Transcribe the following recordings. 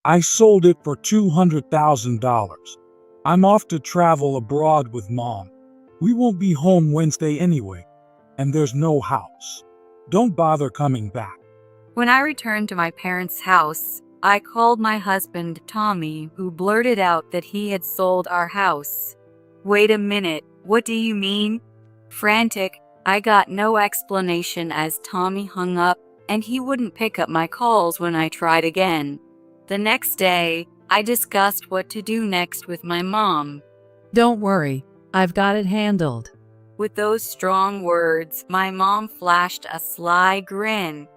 I sold it for $200,000. I'm off to travel abroad with Mom. We won't be home Wednesday anyway, and there's no house. Don't bother coming back. When I returned to my parents' house, I called my husband, Tommy, who blurted out that he had sold our house. Wait a minute, what do you mean? Frantic, I got no explanation as Tommy hung up, and he wouldn't pick up my calls when I tried again. The next day, I discussed what to do next with my mom. Don't worry, I've got it handled. With those strong words, my mom flashed a sly grin,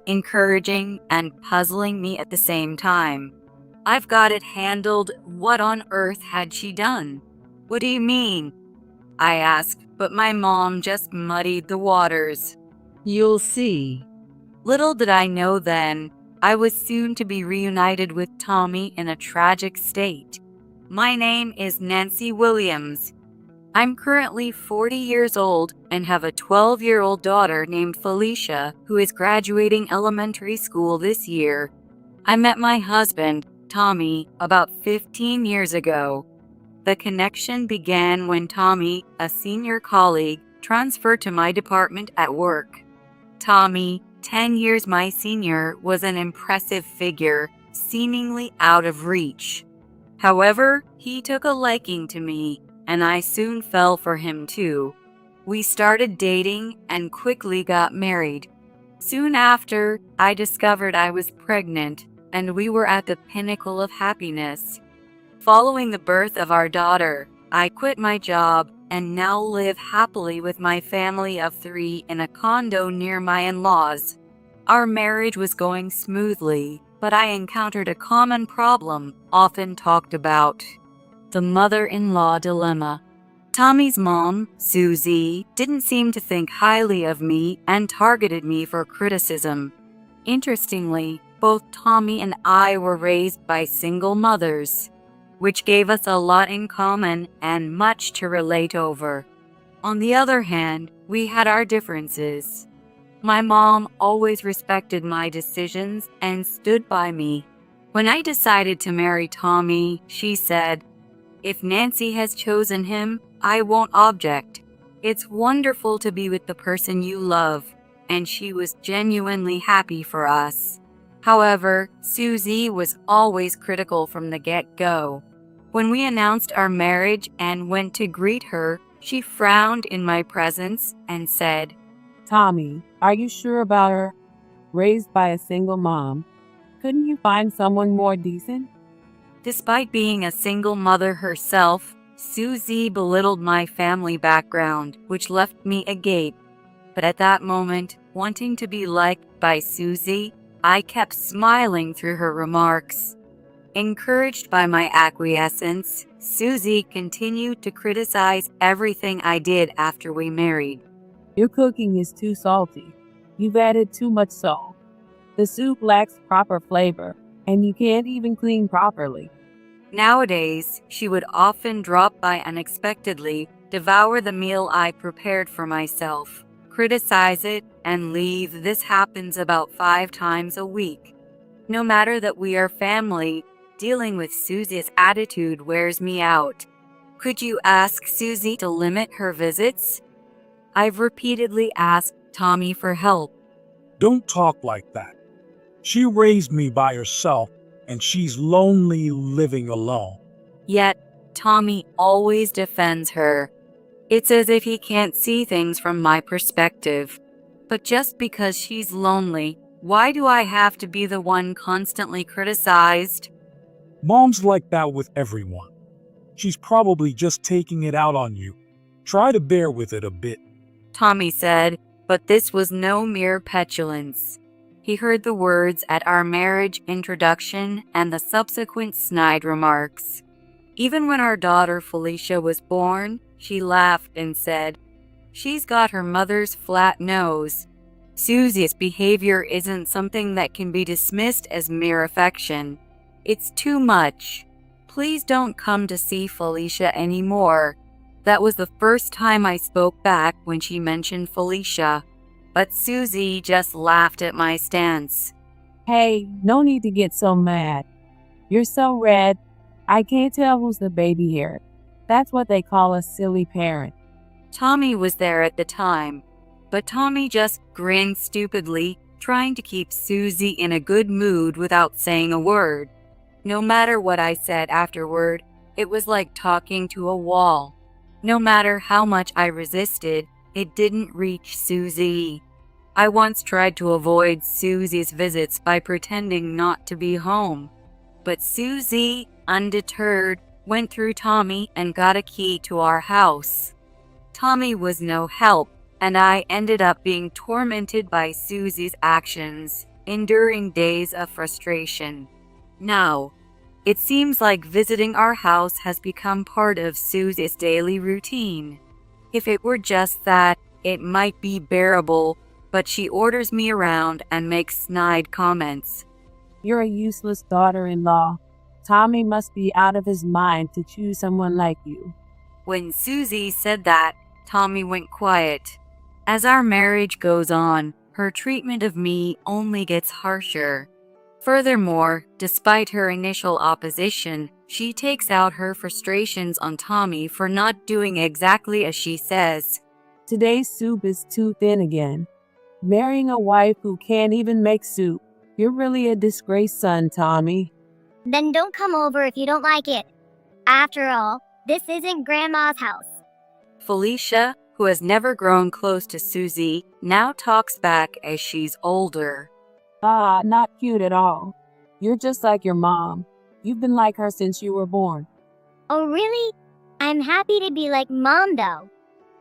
encouraging and puzzling me at the same time. I've got it handled. What on earth had she done? What do you mean? I asked, but my mom just muddied the waters. You'll see. Little did I know then, I was soon to be reunited with Tommy in a tragic state. My name is Nancy Williams. I'm currently 40 years old and have a 12-year-old daughter named Felicia who is graduating elementary school this year. I met my husband, Tommy, about 15 years ago. The connection began when Tommy, a senior colleague, transferred to my department at work. Tommy, 10 years my senior, was an impressive figure, seemingly out of reach. However, he took a liking to me, and I soon fell for him too. We started dating and quickly got married. Soon after, I discovered I was pregnant, and we were at the pinnacle of happiness. Following the birth of our daughter, I quit my job and now live happily with my family of 3 in a condo near my in-laws. Our marriage was going smoothly, but I encountered a common problem often talked about: the mother-in-law dilemma. Tommy's mom, Susie, didn't seem to think highly of me and targeted me for criticism. Interestingly, both Tommy and I were raised by single mothers, which gave us a lot in common and much to relate over. On the other hand, we had our differences. My mom always respected my decisions and stood by me. When I decided to marry Tommy, she said, "If Nancy has chosen him, I won't object. It's wonderful to be with the person you love," and she was genuinely happy for us. However, Susie was always critical from the get-go. When we announced our marriage and went to greet her, she frowned in my presence and said, "Tommy, are you sure about her? Raised by a single mom. Couldn't you find someone more decent?" Despite being a single mother herself, Susie belittled my family background, which left me agape. But at that moment, wanting to be liked by Susie, I kept smiling through her remarks. Encouraged by my acquiescence, Susie continued to criticize everything I did after we married. "Your cooking is too salty. You've added too much salt. The soup lacks proper flavor, and you can't even clean properly." Nowadays, she would often drop by unexpectedly, devour the meal I prepared for myself, criticize it, and leave. This happens about 5 times a week. No matter that we are family, dealing with Susie's attitude wears me out. Could you ask Susie to limit her visits? I've repeatedly asked Tommy for help. Don't talk like that. She raised me by herself, and she's lonely living alone. Yet, Tommy always defends her. It's as if he can't see things from my perspective. But just because she's lonely, why do I have to be the one constantly criticized? Mom's like that with everyone. She's probably just taking it out on you. Try to bear with it a bit. Tommy said, but this was no mere petulance. He heard the words at our marriage introduction and the subsequent snide remarks. Even when our daughter Felicia was born, she laughed and said, "She's got her mother's flat nose." Susie's behavior isn't something that can be dismissed as mere affection. It's too much. Please don't come to see Felicia anymore. That was the first time I spoke back when she mentioned Felicia. But Susie just laughed at my stance. "Hey, no need to get so mad. You're so red. I can't tell who's the baby here. That's what they call a silly parent. Tommy was there at the time, but Tommy just grinned stupidly, trying to keep Susie in a good mood without saying a word. No matter what I said afterward, it was like talking to a wall. No matter how much I resisted, it didn't reach Susie. I once tried to avoid Susie's visits by pretending not to be home. But Susie, undeterred, went through Tommy and got a key to our house. Tommy was no help, and I ended up being tormented by Susie's actions, enduring days of frustration. Now, it seems like visiting our house has become part of Susie's daily routine. If it were just that, it might be bearable, but she orders me around and makes snide comments. You're a useless daughter-in-law. Tommy must be out of his mind to choose someone like you. When Susie said that, Tommy went quiet. As our marriage goes on, her treatment of me only gets harsher. Furthermore, despite her initial opposition, she takes out her frustrations on Tommy for not doing exactly as she says. Today's soup is too thin again. Marrying a wife who can't even make soup. You're really a disgraced son, Tommy. Then don't come over if you don't like it. After all, this isn't Grandma's house. Felicia, who has never grown close to Susie, now talks back as she's older. Not cute at all. You're just like your mom. You've been like her since you were born. Oh, really? I'm happy to be like Mom, though.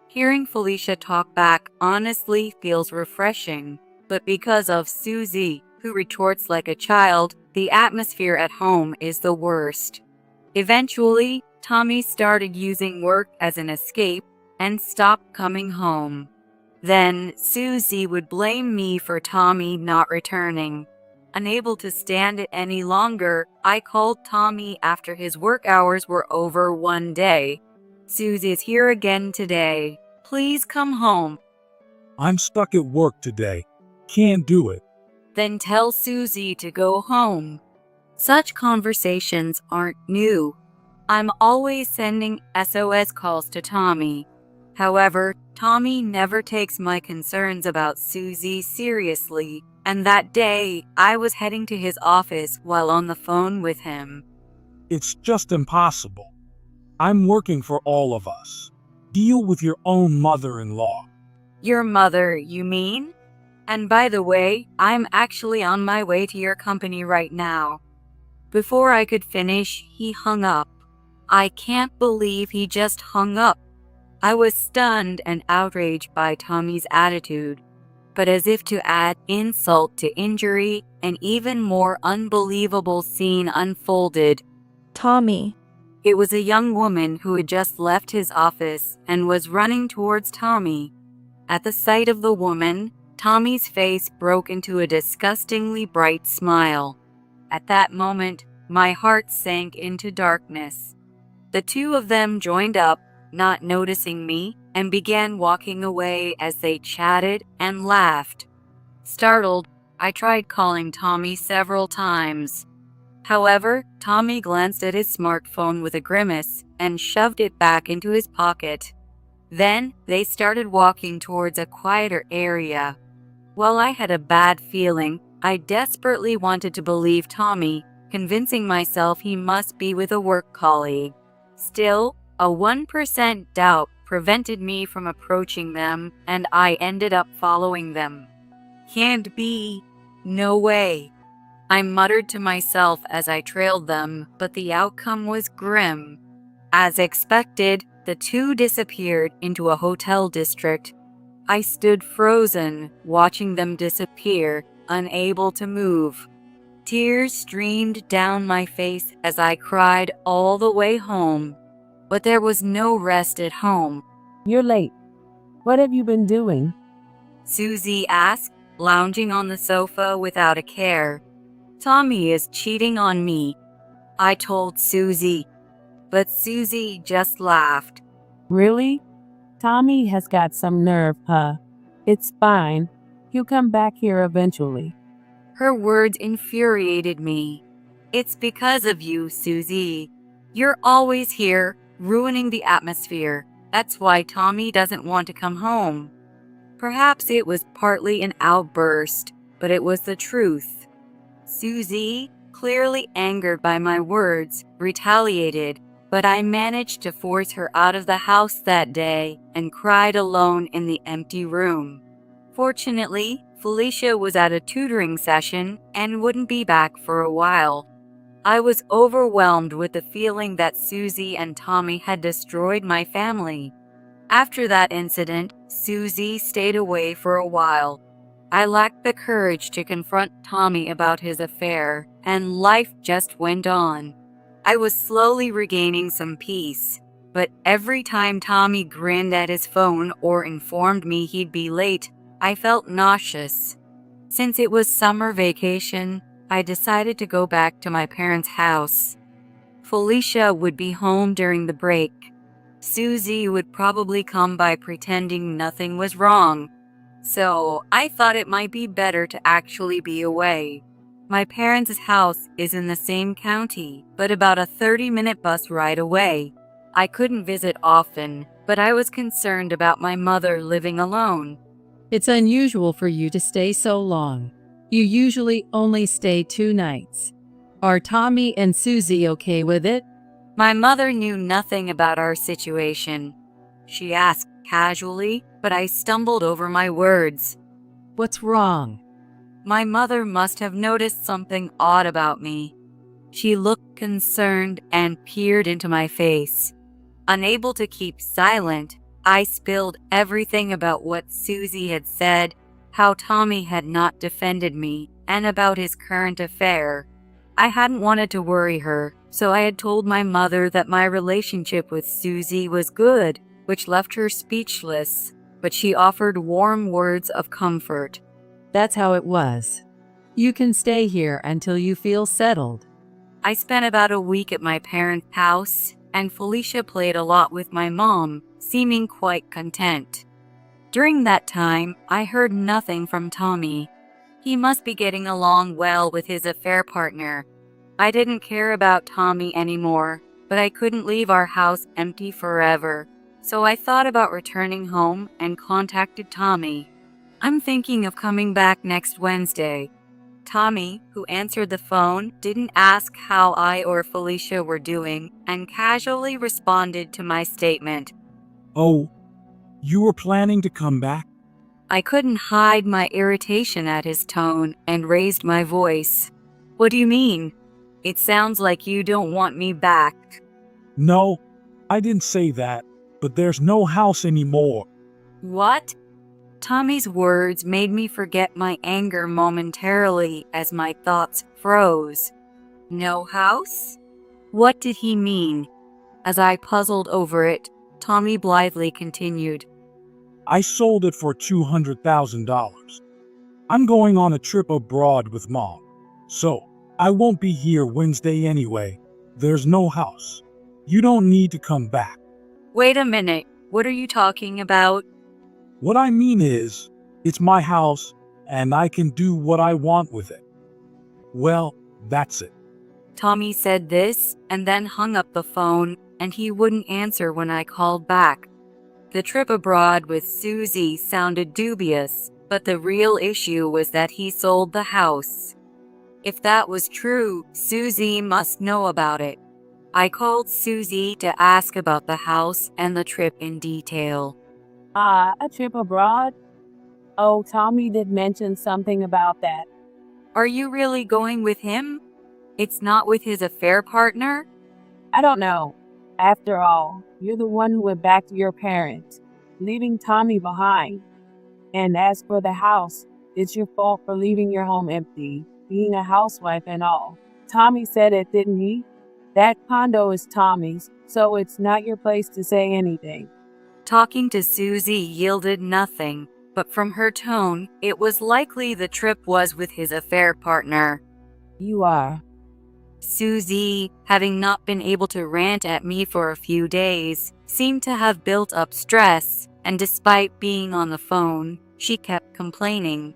Hearing Felicia talk back honestly feels refreshing, but because of Susie, who retorts like a child, the atmosphere at home is the worst. Eventually, Tommy started using work as an escape and stopped coming home. Then, Susie would blame me for Tommy not returning. Unable to stand it any longer, I called Tommy after his work hours were over one day. Susie's here again today. Please come home. I'm stuck at work today. Can't do it. Then tell Susie to go home. Such conversations aren't new. I'm always sending SOS calls to Tommy. However, Tommy never takes my concerns about Susie seriously, and that day I was heading to his office while on the phone with him. It's just impossible. I'm working for all of us. Deal with your own mother-in-law. Your mother, you mean? And by the way, I'm actually on my way to your company right now. Before I could finish, he hung up. I can't believe he just hung up. I was stunned and outraged by Tommy's attitude. But as if to add insult to injury, an even more unbelievable scene unfolded. Tommy. It was a young woman who had just left his office and was running towards Tommy. At the sight of the woman, Tommy's face broke into a disgustingly bright smile. At that moment, my heart sank into darkness. The two of them joined up, not noticing me, and began walking away as they chatted and laughed. Startled, I tried calling Tommy several times. However, Tommy glanced at his smartphone with a grimace and shoved it back into his pocket. Then, they started walking towards a quieter area. While I had a bad feeling, I desperately wanted to believe Tommy, convincing myself he must be with a work colleague. Still, a 1% doubt prevented me from approaching them, and I ended up following them. Can't be. No way. I muttered to myself as I trailed them, but the outcome was grim. As expected, the two disappeared into a hotel district. I stood frozen, watching them disappear, unable to move. Tears streamed down my face as I cried all the way home. But there was no rest at home. You're late. What have you been doing? Susie asked, lounging on the sofa without a care. Tommy is cheating on me, I told Susie. But Susie just laughed. Really? Tommy has got some nerve, huh? It's fine. He'll come back here eventually. Her words infuriated me. It's because of you, Susie. You're always here, ruining the atmosphere. That's why Tommy doesn't want to come home. Perhaps it was partly an outburst, but it was the truth. Susie, clearly angered by my words, retaliated, but I managed to force her out of the house that day and cried alone in the empty room. Fortunately, Felicia was at a tutoring session and wouldn't be back for a while. I was overwhelmed with the feeling that Susie and Tommy had destroyed my family. After that incident, Susie stayed away for a while. I lacked the courage to confront Tommy about his affair, and life just went on. I was slowly regaining some peace, but every time Tommy grinned at his phone or informed me he'd be late, I felt nauseous. Since it was summer vacation, I decided to go back to my parents' house. Felicia would be home during the break. Susie would probably come by pretending nothing was wrong. So I thought it might be better to actually be away. My parents' house is in the same county, but about a 30-minute bus ride away. I couldn't visit often, but I was concerned about my mother living alone. It's unusual for you to stay so long. You usually only stay 2 nights. Are Tommy and Susie okay with it? My mother knew nothing about our situation. She asked casually, but I stumbled over my words. What's wrong? My mother must have noticed something odd about me. She looked concerned and peered into my face. Unable to keep silent, I spilled everything about what Susie had said, how Tommy had not defended me, and about his current affair. I hadn't wanted to worry her, so I had told my mother that my relationship with Susie was good, which left her speechless, but she offered warm words of comfort. That's how it was. You can stay here until you feel settled. I spent about a week at my parents' house, and Felicia played a lot with my mom, seeming quite content. During that time, I heard nothing from Tommy. He must be getting along well with his affair partner. I didn't care about Tommy anymore, but I couldn't leave our house empty forever, so I thought about returning home and contacted Tommy. I'm thinking of coming back next Wednesday. Tommy, who answered the phone, didn't ask how I or Felicia were doing and casually responded to my statement. Oh, you were planning to come back? I couldn't hide my irritation at his tone and raised my voice. What do you mean? It sounds like you don't want me back. No, I didn't say that, but there's no house anymore. What? Tommy's words made me forget my anger momentarily as my thoughts froze. No house? What did he mean? As I puzzled over it, Tommy blithely continued. I sold it for $200,000. I'm going on a trip abroad with Mom, so I won't be here Wednesday anyway. There's no house. You don't need to come back. Wait a minute, what are you talking about? What I mean is, it's my house, and I can do what I want with it. Well, that's it. Tommy said this and then hung up the phone, and he wouldn't answer when I called back. The trip abroad with Susie sounded dubious, but the real issue was that he sold the house. If that was true, Susie must know about it. I called Susie to ask about the house and the trip in detail. A trip abroad? Oh, Tommy did mention something about that. Are you really going with him? It's not with his affair partner? I don't know. After all, you're the one who went back to your parents, leaving Tommy behind. And as for the house, it's your fault for leaving your home empty, being a housewife and all. Tommy said it, didn't he? That condo is Tommy's, so it's not your place to say anything. Talking to Susie yielded nothing, but from her tone, it was likely the trip was with his affair partner. You are. Susie, having not been able to rant at me for a few days, seemed to have built up stress, and despite being on the phone, she kept complaining.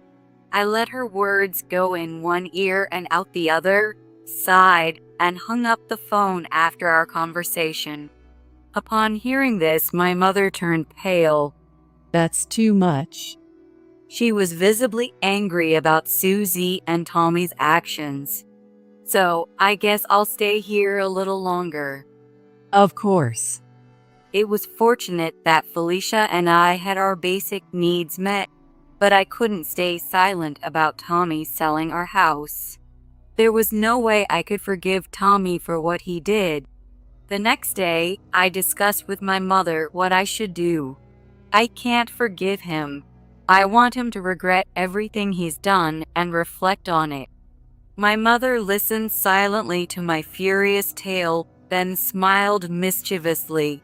I let her words go in one ear and out the other, sighed, and hung up the phone after our conversation. Upon hearing this, my mother turned pale. That's too much. She was visibly angry about Susie and Tommy's actions. So, I guess I'll stay here a little longer. Of course. It was fortunate that Felicia and I had our basic needs met, but I couldn't stay silent about Tommy selling our house. There was no way I could forgive Tommy for what he did. The next day, I discussed with my mother what I should do. I can't forgive him. I want him to regret everything he's done and reflect on it. My mother listened silently to my furious tale, then smiled mischievously.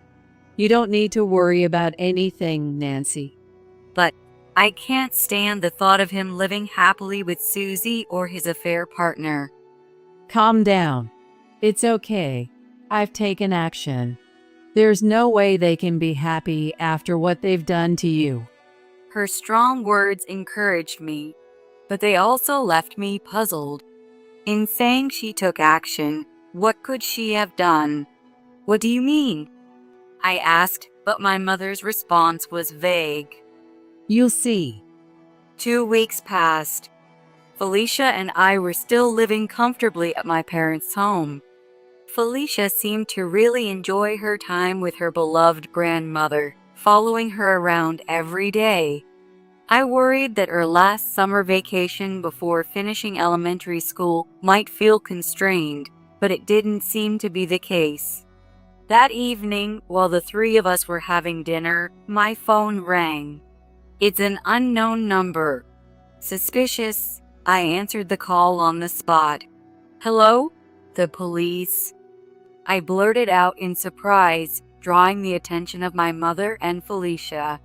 You don't need to worry about anything, Nancy. But I can't stand the thought of him living happily with Susie or his affair partner. Calm down. It's okay. I've taken action. There's no way they can be happy after what they've done to you. Her strong words encouraged me, but they also left me puzzled. In saying she took action, what could she have done? What do you mean? I asked, but my mother's response was vague. You'll see. 2 weeks passed. Felicia and I were still living comfortably at my parents' home. Felicia seemed to really enjoy her time with her beloved grandmother, following her around every day. I worried that her last summer vacation before finishing elementary school might feel constrained, but it didn't seem to be the case. That evening, while the three of us were having dinner, my phone rang. It's an unknown number. Suspicious, I answered the call on the spot. Hello? The police. I blurted out in surprise, drawing the attention of my mother and Felicia.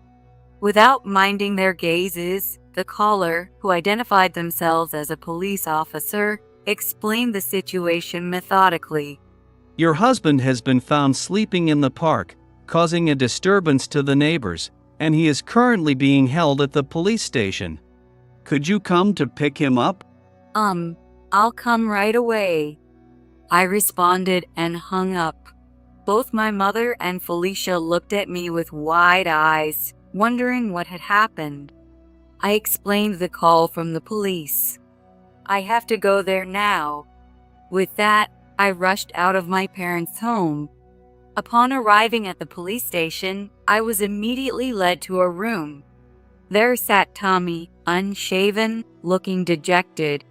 Without minding their gazes, the caller, who identified themselves as a police officer, explained the situation methodically. Your husband has been found sleeping in the park, causing a disturbance to the neighbors, and he is currently being held at the police station. Could you come to pick him up? I'll come right away. I responded and hung up. Both my mother and Felicia looked at me with wide eyes, wondering what had happened. I explained the call from the police. I have to go there now. With that, I rushed out of my parents' home. Upon arriving at the police station, I was immediately led to a room. There sat Tommy, unshaven, looking dejected,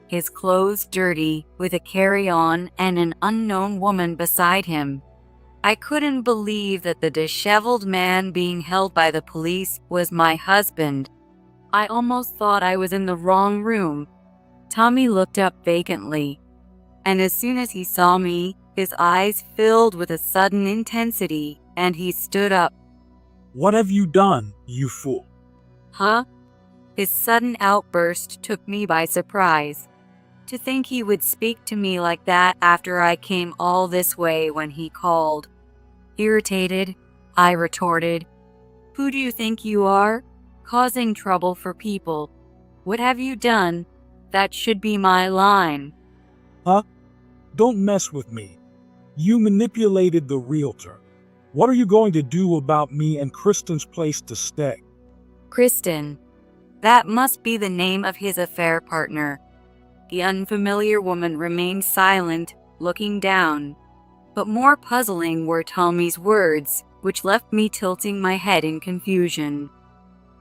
his clothes dirty, with a carry-on and an unknown woman beside him. I couldn't believe that the disheveled man being held by the police was my husband. I almost thought I was in the wrong room. Tommy looked up vacantly, and as soon as he saw me, his eyes filled with a sudden intensity, and he stood up. What have you done, you fool? Huh? His sudden outburst took me by surprise. To think he would speak to me like that after I came all this way when he called. Irritated, I retorted, "Who do you think you are? Causing trouble for people. What have you done? That should be my line." Huh? Don't mess with me. You manipulated the realtor. What are you going to do about me and Kristen's place to stay? Kristen. That must be the name of his affair partner. The unfamiliar woman remained silent, looking down. But more puzzling were Tommy's words, which left me tilting my head in confusion.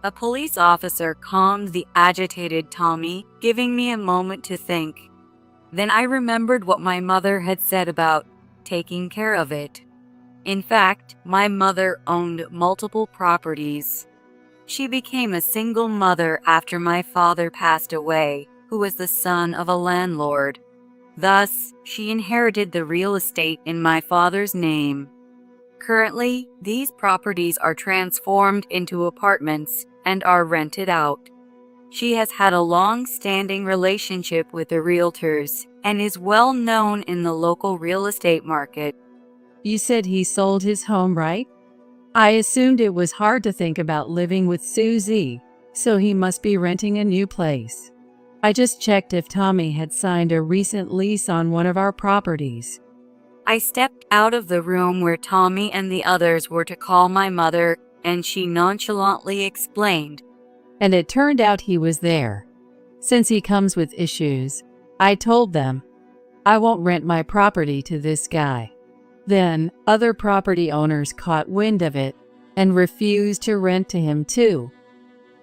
A police officer calmed the agitated Tommy, giving me a moment to think. Then I remembered what my mother had said about taking care of it. In fact, my mother owned multiple properties. She became a single mother after my father passed away, who was the son of a landlord. Thus, she inherited the real estate in my father's name. Currently, these properties are transformed into apartments and are rented out. She has had a long-standing relationship with the realtors and is well known in the local real estate market. You said he sold his home, right? I assumed it was hard to think about living with Susie, so he must be renting a new place. I just checked if Tommy had signed a recent lease on one of our properties. I stepped out of the room where Tommy and the others were to call my mother, and she nonchalantly explained. And it turned out he was there. Since he comes with issues, I told them, I won't rent my property to this guy. Then, other property owners caught wind of it and refused to rent to him too.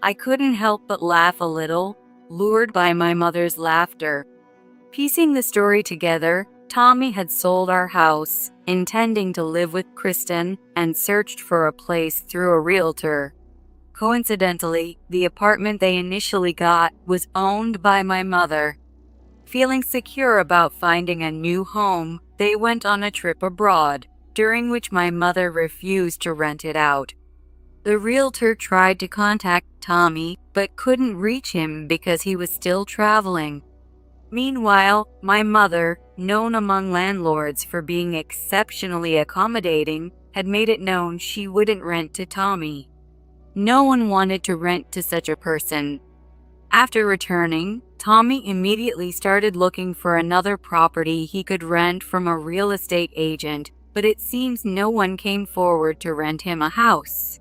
I couldn't help but laugh a little, lured by my mother's laughter. Piecing the story together, Tommy had sold our house, intending to live with Kristen, and searched for a place through a realtor. Coincidentally, the apartment they initially got was owned by my mother. Feeling secure about finding a new home, they went on a trip abroad, during which my mother refused to rent it out. The realtor tried to contact Tommy, but couldn't reach him because he was still traveling. Meanwhile, my mother, known among landlords for being exceptionally accommodating, had made it known she wouldn't rent to Tommy. No one wanted to rent to such a person. After returning, Tommy immediately started looking for another property he could rent from a real estate agent, but it seems no one came forward to rent him a house.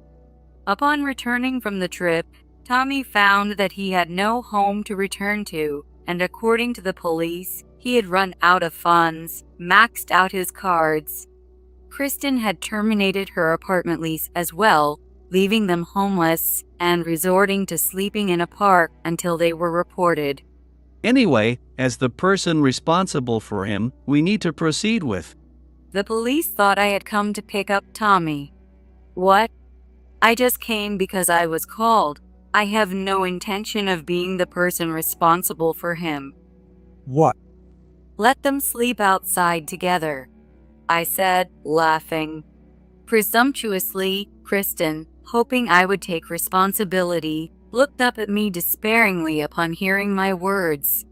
Upon returning from the trip, Tommy found that he had no home to return to, and according to the police, he had run out of funds, maxed out his cards. Kristen had terminated her apartment lease as well, leaving them homeless and resorting to sleeping in a park until they were reported. Anyway, as the person responsible for him, we need to proceed with. The police thought I had come to pick up Tommy. What? I just came because I was called. I have no intention of being the person responsible for him. What? Let them sleep outside together, I said, laughing. Presumptuously, Kristen, hoping I would take responsibility, looked up at me despairingly upon hearing my words.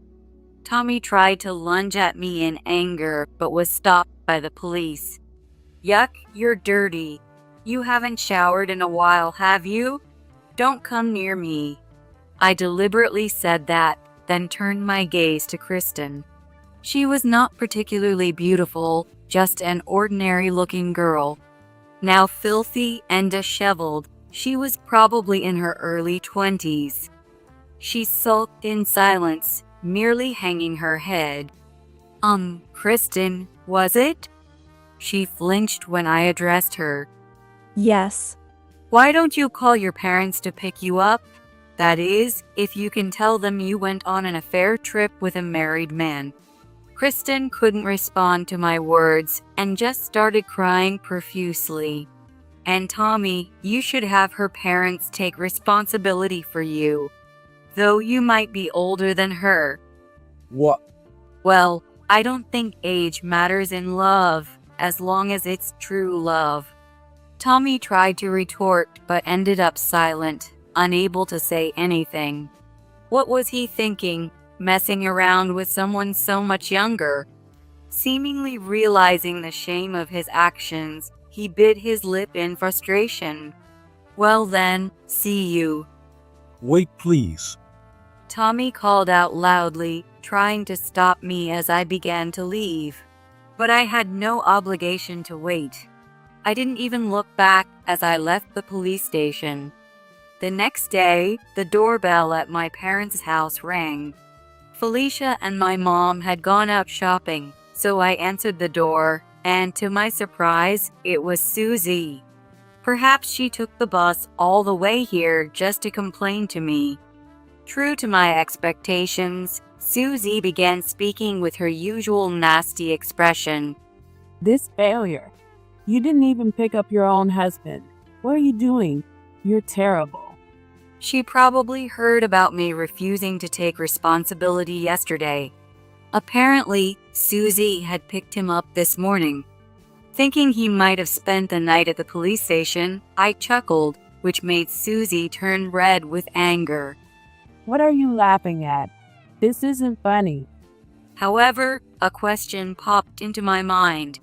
Tommy tried to lunge at me in anger, but was stopped by the police. Yuck, you're dirty. You haven't showered in a while, have you? Don't come near me. I deliberately said that, then turned my gaze to Kristen. She was not particularly beautiful, just an ordinary-looking girl. Now filthy and disheveled, she was probably in her early 20s. She sulked in silence, merely hanging her head. Kristen, was it? She flinched when I addressed her. Yes. Why don't you call your parents to pick you up? That is, if you can tell them you went on an affair trip with a married man. Kristen couldn't respond to my words and just started crying profusely. And Tommy, you should have her parents take responsibility for you, though you might be older than her. What? Well, I don't think age matters in love, as long as it's true love. Tommy tried to retort, but ended up silent, unable to say anything. What was he thinking, messing around with someone so much younger? Seemingly realizing the shame of his actions, he bit his lip in frustration. Well then, see you. Wait, please. Tommy called out loudly, trying to stop me as I began to leave. But I had no obligation to wait. I didn't even look back as I left the police station. The next day, the doorbell at my parents' house rang. Felicia and my mom had gone out shopping, so I answered the door, and to my surprise, it was Susie. Perhaps she took the bus all the way here just to complain to me. True to my expectations, Susie began speaking with her usual nasty expression. This failure. You didn't even pick up your own husband. What are you doing? You're terrible. She probably heard about me refusing to take responsibility yesterday. Apparently, Susie had picked him up this morning. Thinking he might have spent the night at the police station, I chuckled, which made Susie turn red with anger. What are you laughing at? This isn't funny. However, a question popped into my mind.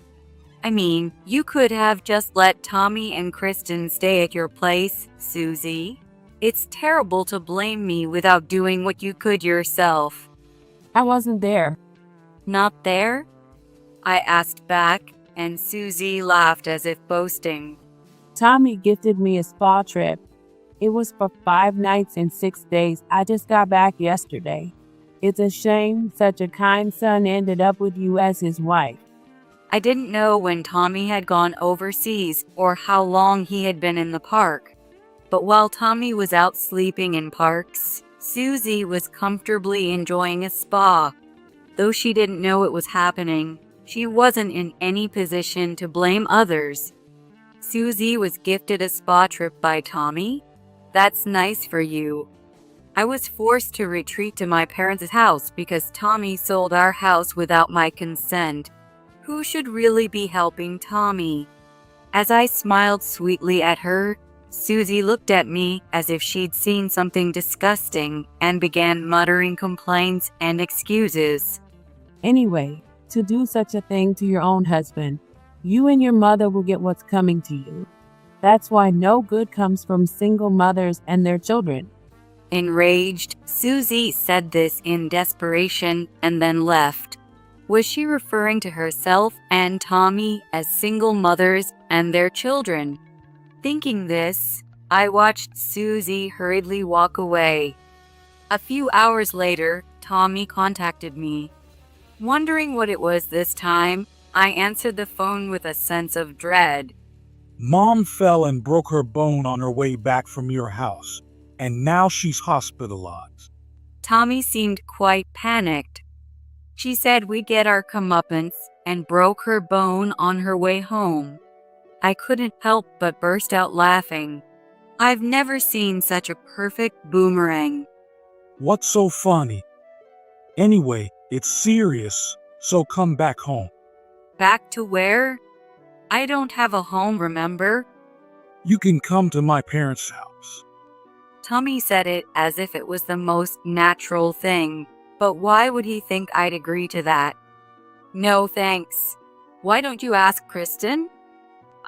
I mean, you could have just let Tommy and Kristen stay at your place, Susie. It's terrible to blame me without doing what you could yourself. I wasn't there. Not there? I asked back, and Susie laughed as if boasting. Tommy gifted me a spa trip. It was for 5 nights and 6 days. I just got back yesterday. It's a shame such a kind son ended up with you as his wife. I didn't know when Tommy had gone overseas or how long he had been in the park. But while Tommy was out sleeping in parks, Susie was comfortably enjoying a spa. Though she didn't know it was happening, she wasn't in any position to blame others. Susie was gifted a spa trip by Tommy? That's nice for you. I was forced to retreat to my parents' house because Tommy sold our house without my consent. Who should really be helping Tommy? As I smiled sweetly at her, Susie looked at me as if she'd seen something disgusting and began muttering complaints and excuses. Anyway, to do such a thing to your own husband, you and your mother will get what's coming to you. That's why no good comes from single mothers and their children. Enraged, Susie said this in desperation and then left. Was she referring to herself and Tommy as single mothers and their children? Thinking this, I watched Susie hurriedly walk away. A few hours later, Tommy contacted me. Wondering what it was this time, I answered the phone with a sense of dread. Mom fell and broke her bone on her way back from your house, and now she's hospitalized. Tommy seemed quite panicked. She said we'd get our comeuppance and broke her bone on her way home. I couldn't help but burst out laughing. I've never seen such a perfect boomerang. What's so funny? Anyway, it's serious, so come back home. Back to where? I don't have a home, remember? You can come to my parents' house. Tommy said it as if it was the most natural thing, but why would he think I'd agree to that? No thanks. Why don't you ask Kristen?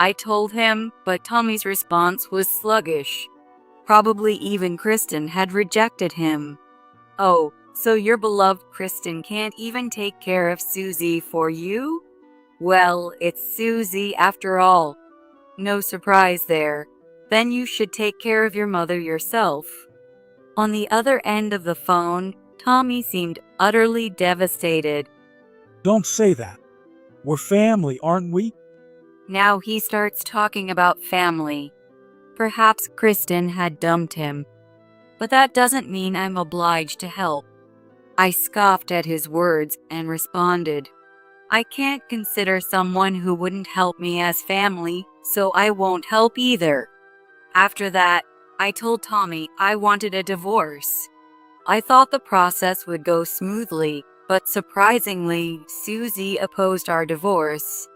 I told him, but Tommy's response was sluggish. Probably even Kristen had rejected him. Oh, so your beloved Kristen can't even take care of Susie for you? Well, it's Susie after all. No surprise there. Then you should take care of your mother yourself. On the other end of the phone, Tommy seemed utterly devastated. Don't say that. We're family, aren't we? Now he starts talking about family. Perhaps Kristen had dumped him. But that doesn't mean I'm obliged to help. I scoffed at his words and responded, I can't consider someone who wouldn't help me as family, so I won't help either. After that, I told Tommy I wanted a divorce. I thought the process would go smoothly, but surprisingly, Susie opposed our divorce.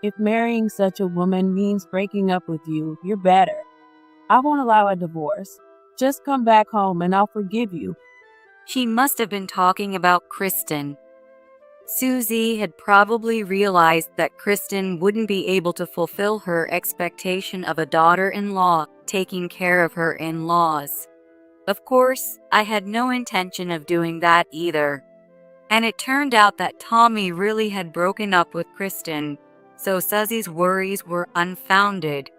If marrying such a woman means breaking up with you, you're better. I won't allow a divorce. Just come back home and I'll forgive you. She must have been talking about Kristen. Susie had probably realized that Kristen wouldn't be able to fulfill her expectation of a daughter-in-law taking care of her in-laws. Of course, I had no intention of doing that either. And it turned out that Tommy really had broken up with Kristen, so Susie's worries were unfounded.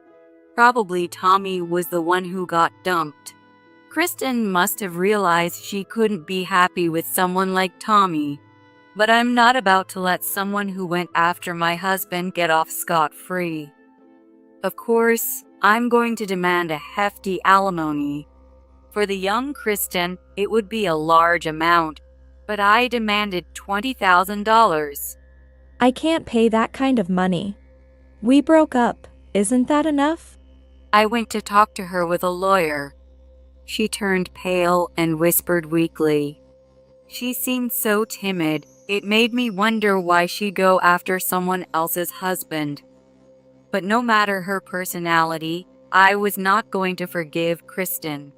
Probably Tommy was the one who got dumped. Kristen must have realized she couldn't be happy with someone like Tommy. But I'm not about to let someone who went after my husband get off scot-free. Of course, I'm going to demand a hefty alimony. For the young Kristen, it would be a large amount, but I demanded $20,000. I can't pay that kind of money. We broke up. Isn't that enough? I went to talk to her with a lawyer. She turned pale and whispered weakly. She seemed so timid, it made me wonder why she'd go after someone else's husband. But no matter her personality, I was not going to forgive Kristen.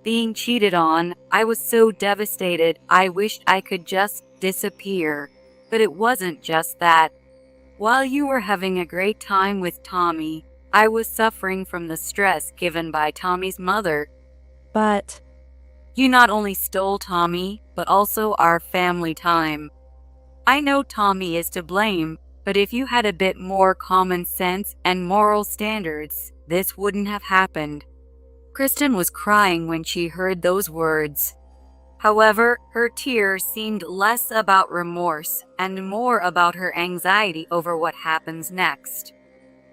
Being cheated on, I was so devastated I wished I could just disappear. But it wasn't just that. While you were having a great time with Tommy, I was suffering from the stress given by Tommy's mother. But You not only stole Tommy, but also our family time. I know Tommy is to blame, but if you had a bit more common sense and moral standards, this wouldn't have happened. Kristen was crying when she heard those words. However, her tears seemed less about remorse and more about her anxiety over what happens next.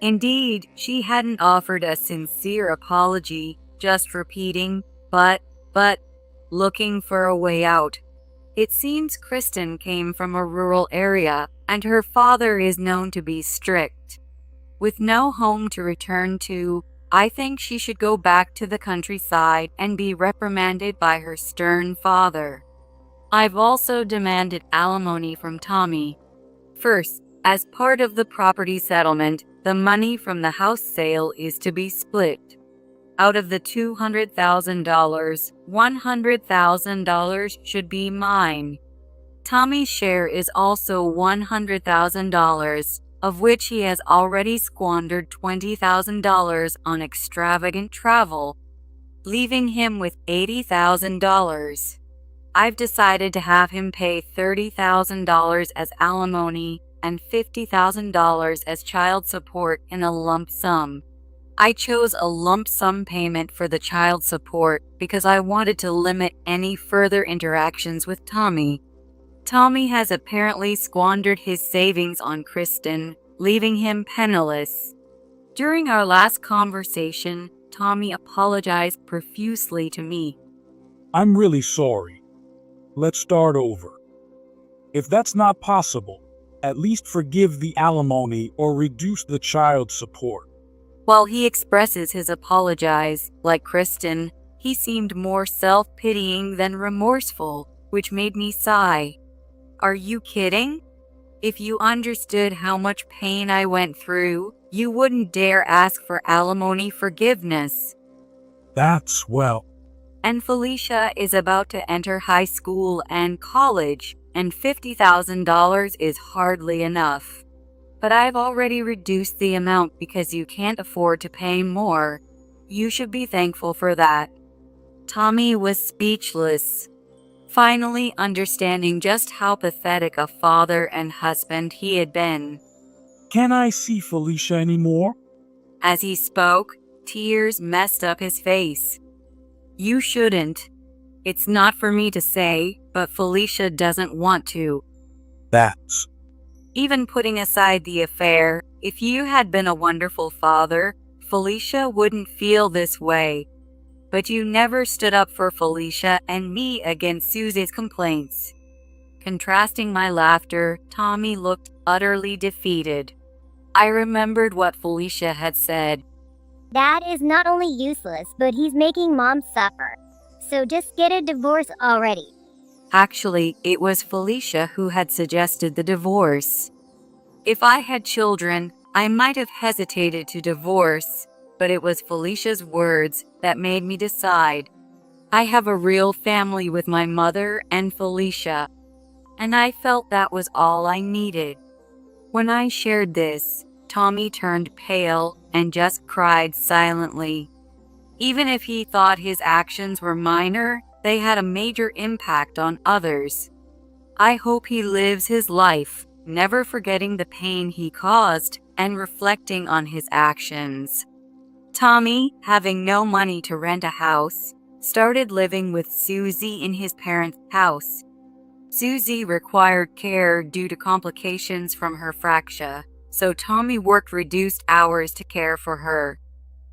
Indeed, she hadn't offered a sincere apology, just repeating, but, looking for a way out. It seems Kristen came from a rural area, and her father is known to be strict. With no home to return to, I think she should go back to the countryside and be reprimanded by her stern father. I've also demanded alimony from Tommy. First, as part of the property settlement, the money from the house sale is to be split. Out of the $200,000, $100,000 should be mine. Tommy's share is also $100,000, of which he has already squandered $20,000 on extravagant travel, leaving him with $80,000. I've decided to have him pay $30,000 as alimony and $50,000 as child support in a lump sum. I chose a lump sum payment for the child support because I wanted to limit any further interactions with Tommy. Tommy has apparently squandered his savings on Kristen, leaving him penniless. During our last conversation, Tommy apologized profusely to me. I'm really sorry. Let's start over. If that's not possible, at least forgive the alimony or reduce the child support. While he expresses his apologies, like Kristen, he seemed more self-pitying than remorseful, which made me sigh. Are you kidding? If you understood how much pain I went through, you wouldn't dare ask for alimony forgiveness. That's well. And Felicia is about to enter high school and college, and $50,000 is hardly enough. But I've already reduced the amount because you can't afford to pay more. You should be thankful for that. Tommy was speechless, finally understanding just how pathetic a father and husband he had been. Can I see Felicia anymore? As he spoke, tears messed up his face. You shouldn't. It's not for me to say, but Felicia doesn't want to. That's... Even putting aside the affair, if you had been a wonderful father, Felicia wouldn't feel this way. But you never stood up for Felicia and me against Susie's complaints. Contrasting my laughter, Tommy looked utterly defeated. I remembered what Felicia had said. Dad is not only useless, but he's making Mom suffer. So just get a divorce already. Actually, it was Felicia who had suggested the divorce. If I had children, I might have hesitated to divorce, but it was Felicia's words that made me decide. I have a real family with my mother and Felicia, and I felt that was all I needed. When I shared this, Tommy turned pale and just cried silently. Even if he thought his actions were minor, they had a major impact on others. I hope he lives his life, never forgetting the pain he caused and reflecting on his actions. Tommy, having no money to rent a house, started living with Susie in his parents' house. Susie required care due to complications from her fracture, so Tommy worked reduced hours to care for her.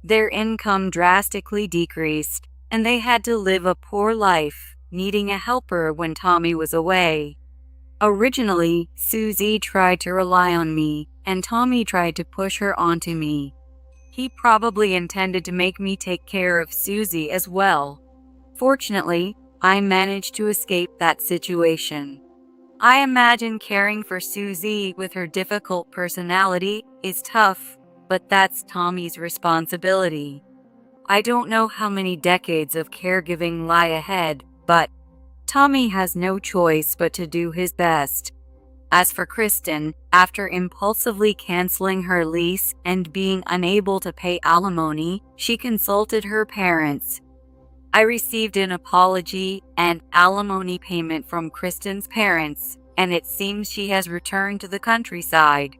Their income drastically decreased, and they had to live a poor life, needing a helper when Tommy was away. Originally, Susie tried to rely on me, and Tommy tried to push her onto me. He probably intended to make me take care of Susie as well. Fortunately, I managed to escape that situation. I imagine caring for Susie with her difficult personality is tough, but that's Tommy's responsibility. I don't know how many decades of caregiving lie ahead, but Tommy has no choice but to do his best. As for Kristen, after impulsively canceling her lease and being unable to pay alimony, she consulted her parents. I received an apology and alimony payment from Kristen's parents, and it seems she has returned to the countryside.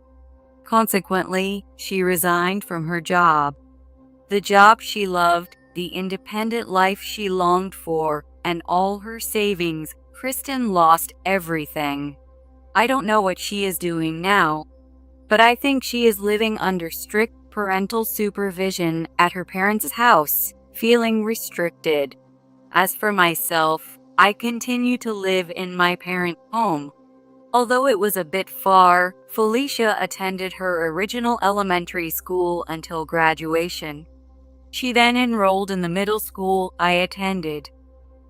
Consequently, she resigned from her job. The job she loved, the independent life she longed for, and all her savings. Kristen lost everything. I don't know what she is doing now, but I think she is living under strict parental supervision at her parents' house, feeling restricted. As for myself, I continue to live in my parents' home. Although it was a bit far, Felicia attended her original elementary school until graduation. She then enrolled in the middle school I attended.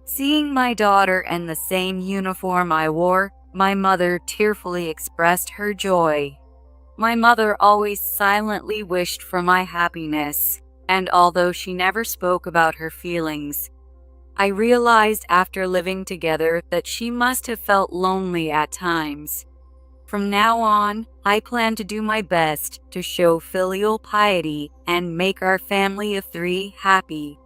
Seeing my daughter in the same uniform I wore, my mother tearfully expressed her joy. My mother always silently wished for my happiness, and although she never spoke about her feelings, I realized after living together that she must have felt lonely at times. From now on, I plan to do my best to show filial piety and make our family of 3 happy.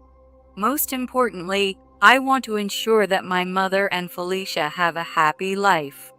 Most importantly, I want to ensure that my mother and Felicia have a happy life.